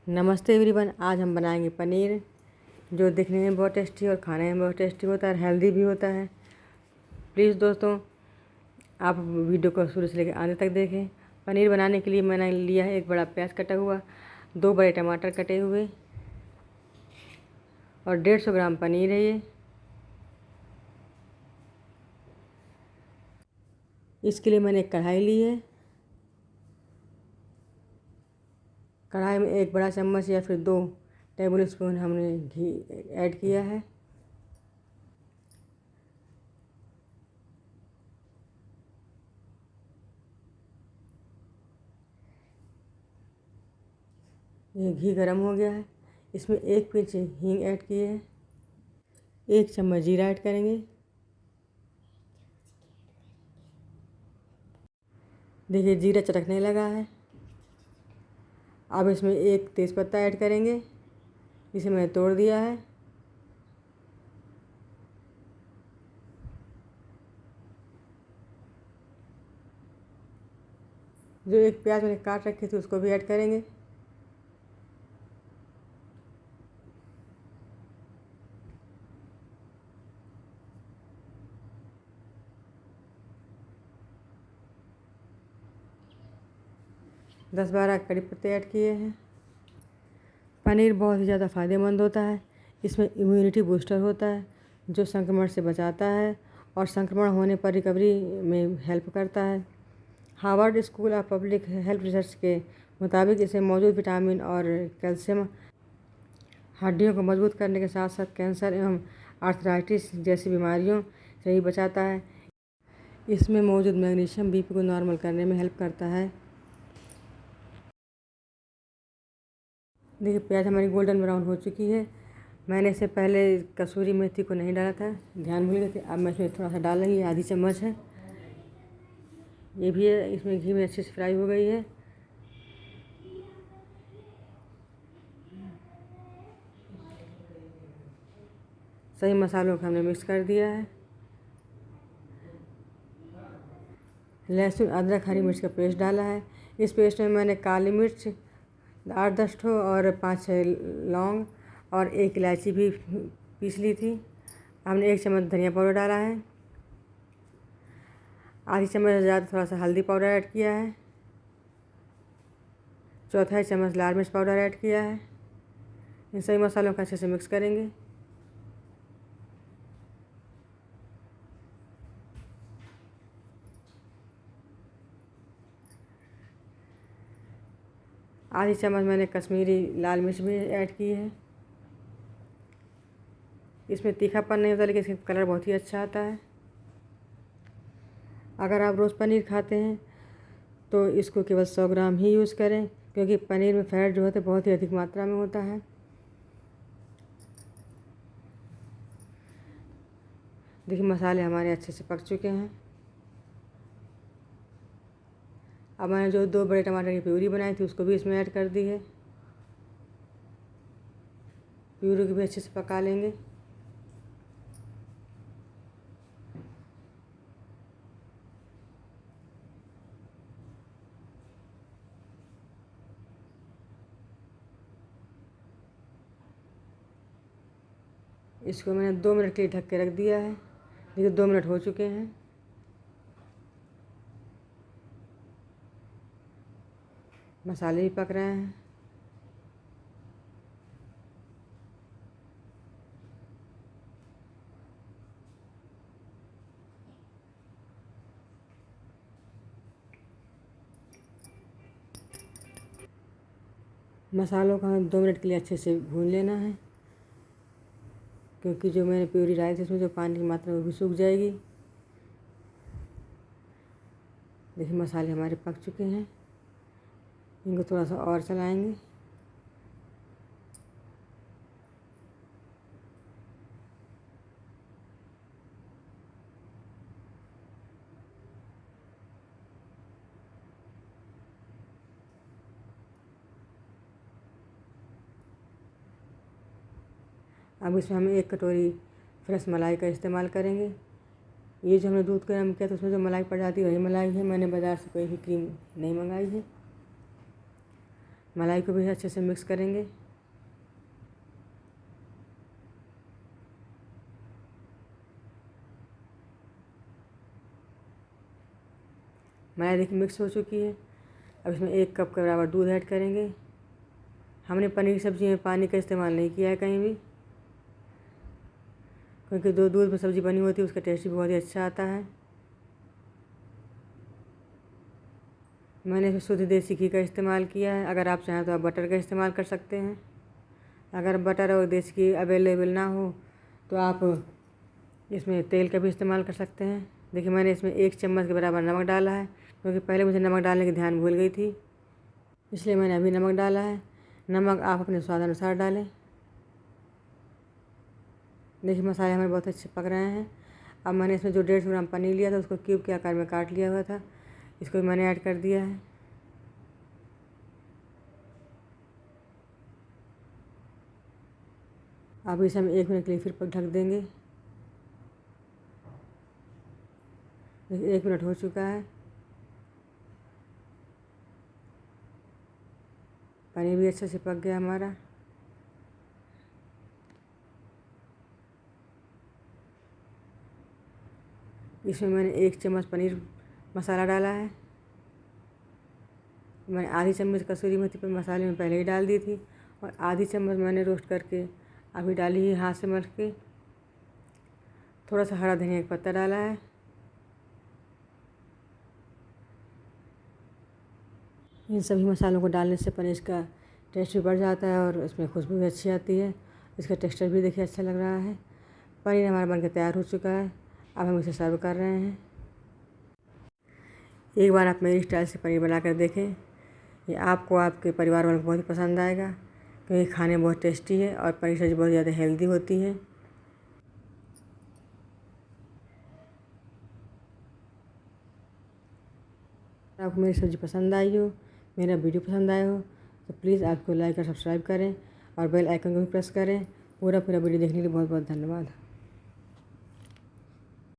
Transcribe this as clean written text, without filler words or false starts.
नमस्ते एवरीवन। आज हम बनाएंगे पनीर, जो दिखने में बहुत टेस्टी और खाने में बहुत टेस्टी होता है और हेल्दी भी होता है। प्लीज़ दोस्तों, आप वीडियो को शुरू से लेकर आगे तक देखें। पनीर बनाने के लिए मैंने लिया है एक बड़ा प्याज कटा हुआ, 2 बड़े टमाटर कटे हुए और 150 ग्राम पनीर है ये। इसके लिए मैंने एक कढ़ाई ली है। कढ़ाई में एक बड़ा चम्मच या फिर 2 टेबल स्पून हमने घी ऐड किया है। ये घी गर्म हो गया है। इसमें 1 पिंच हींग ऐड किए हैं। 1 चम्मच जीरा ऐड करेंगे। देखिए जीरा चटकने लगा है। अब इसमें 1 तेज़पत्ता ऐड करेंगे, इसे मैंने तोड़ दिया है। जो एक प्याज मैंने काट रखी थी उसको भी ऐड करेंगे। दस 12 कड़ी पत्ते ऐड किए हैं। पनीर बहुत ही ज़्यादा फ़ायदेमंद होता है। इसमें इम्यूनिटी बूस्टर होता है जो संक्रमण से बचाता है और संक्रमण होने पर रिकवरी में हेल्प करता है। Harvard school of public health research के मुताबिक इसमें मौजूद विटामिन और कैल्शियम हड्डियों को मजबूत करने के साथ साथ कैंसर एवं आर्थराइटिस जैसी बीमारियों से भी बचाता है। इसमें मौजूद मैग्नीशियम बीपी को नॉर्मल करने में हेल्प करता है। देखिए प्याज हमारी गोल्डन ब्राउन हो चुकी है। मैंने इससे पहले कसूरी मेथी को नहीं डाला था, ध्यान भूल गए थे। अब मैं इसमें थोड़ा सा डाल रही, आधी चम्मच है। ये भी है, इसमें घी में अच्छे से फ्राई हो गई है। सभी मसालों को हमने मिक्स कर दिया है। लहसुन अदरक हरी मिर्च का पेस्ट डाला है। इस पेस्ट में मैंने काली मिर्च 8-10 ठो और 5-6 लौंग और 1 इलायची भी पीस ली थी। हमने 1 चम्मच धनिया पाउडर डाला है। आधी चम्मच से ज़्यादा थोड़ा सा हल्दी पाउडर ऐड किया है। चौथाई चम्मच लाल मिर्च पाउडर ऐड किया है। इन सभी मसालों को अच्छे से मिक्स करेंगे। आधी चम्मच मैंने कश्मीरी लाल मिर्च भी ऐड की है। इसमें तीखापन नहीं होता लेकिन इसका कलर बहुत ही अच्छा आता है। अगर आप रोज़ पनीर खाते हैं तो इसको केवल 100 ग्राम ही यूज़ करें, क्योंकि पनीर में फैट जो होता है बहुत ही अधिक मात्रा में होता है। देखिए मसाले हमारे अच्छे से पक चुके हैं। अब मैंने जो 2 बड़े टमाटर की प्यूरी बनाई थी उसको भी इसमें ऐड कर दी है। प्यूरी को भी अच्छे से पका लेंगे। इसको मैंने 2 मिनट के लिए ढक के रख दिया है। देखिए 2 मिनट हो चुके हैं। मसाले भी पक रहे हैं। मसालों को हमें 2 मिनट के लिए अच्छे से भून लेना है, क्योंकि जो मैंने प्यूरी डाली थी उसमें जो पानी की मात्रा वो भी सूख जाएगी। देखिए मसाले हमारे पक चुके हैं। इनको थोड़ा सा और चलाएंगे। अब इसमें हम 1 कटोरी फ्रेश मलाई का इस्तेमाल करेंगे। ये जो हमने दूध गर्म किया तो उसमें जो मलाई पड़ जाती है वही मलाई है। मैंने बाज़ार से कोई भी क्रीम नहीं मंगाई है। मलाई को भी अच्छे से मिक्स करेंगे। मलाई देखिए मिक्स हो चुकी है। अब इसमें 1 कप के बराबर दूध ऐड करेंगे। हमने पनीर की सब्ज़ी में पानी का इस्तेमाल नहीं किया है कहीं भी, क्योंकि दूध में सब्ज़ी बनी होती है उसका टेस्ट भी बहुत ही अच्छा आता है। मैंने इसमें शुद्ध देसी घी का इस्तेमाल किया है। अगर आप चाहें तो आप बटर का इस्तेमाल कर सकते हैं। अगर बटर और देसी घी अवेलेबल ना हो तो आप इसमें तेल का भी इस्तेमाल कर सकते हैं। देखिए मैंने इसमें 1 चम्मच के बराबर नमक डाला है, क्योंकि पहले मुझे नमक डालने की ध्यान भूल गई थी, इसलिए मैंने अभी नमक डाला है। नमक आप अपने स्वाद अनुसार डालें। देखिए मसाले हमारे बहुत अच्छे पक रहे हैं। अब मैंने इसमें जो 150 ग्राम पनीर लिया था उसको क्यूब के आकार में काट लिया हुआ था, इसको भी मैंने ऐड कर दिया है। अब इसे हम 1 मिनट के लिए फिर ढक देंगे। देखिए 1 मिनट हो चुका है। पनीर भी अच्छे से पक गया हमारा। इसमें मैंने 1 चम्मच पनीर मसाला डाला है। मैंने आधी चम्मच कसूरी मेथी पर मसाले में पहले ही डाल दी थी, और आधी चम्मच मैंने रोस्ट करके अभी डाली है हाथ से मल के। थोड़ा सा हरा धनिया का पत्ता डाला है। इन सभी मसालों को डालने से पनीर का टेस्ट भी बढ़ जाता है और इसमें खुशबू भी अच्छी आती है। इसका टेक्सचर भी देखिए अच्छा लग रहा है। पनीर हमारा बनकर तैयार हो चुका है। अब हम इसे सर्व कर रहे हैं। एक बार आप मेरी स्टाइल से पनीर बनाकर देखें, ये आपको आपके परिवार वालों को बहुत ही पसंद आएगा, क्योंकि खाने में बहुत टेस्टी है और पनीर सब्ज़ी बहुत ज़्यादा हेल्दी होती है। आपको मेरी सब्ज़ी पसंद आई हो, मेरा वीडियो पसंद आया हो, तो प्लीज़ आपको लाइक और सब्सक्राइब करें और बेल आइकन को भी प्रेस करें। पूरा वीडियो देखने के लिए बहुत बहुत धन्यवाद।